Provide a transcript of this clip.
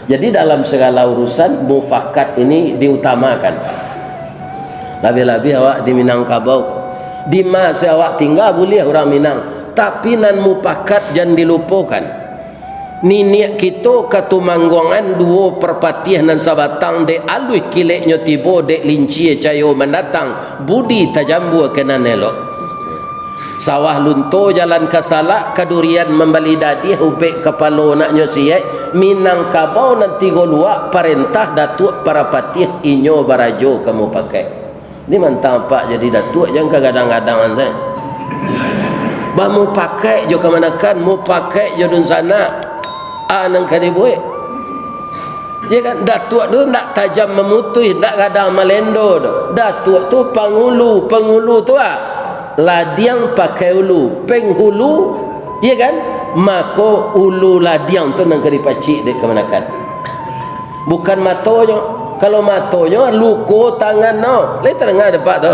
Jadi dalam segala urusan mufakat ini diutamakan. Lebih-lebih awak di Minangkabau, di masa awak tinggal boleh orang Minang, tapi nan mufakat jangan dilupakan. Niniak kita katumanggongan dua perpatiah nan sabatang dek alui kileknya tibo dek linci cayo mendatang budi tajambu kenan elok. Sawah lunto jalan kasalak kadurian membali dadi hupek kepala naknya siek Minangkabau nanti golua perintah datuk para patih inyo barajo kamu pakai. Ini mantap pak jadi datuk jangan kadang-kadang anda. Bah mau pakai jo kemanakan mau pakai jo dun sana nang kadiboy. Ya kan datuk tu nak tajam memutui nak kadang malendo tu. Datuk tu pengulu tu ladiang pakai ulu penghulu ya kan maka ulu ladiang tu nang kari pacik dek kemanakan bukan matonyo. Kalau matonyo luko tangan no lain tengah depak tu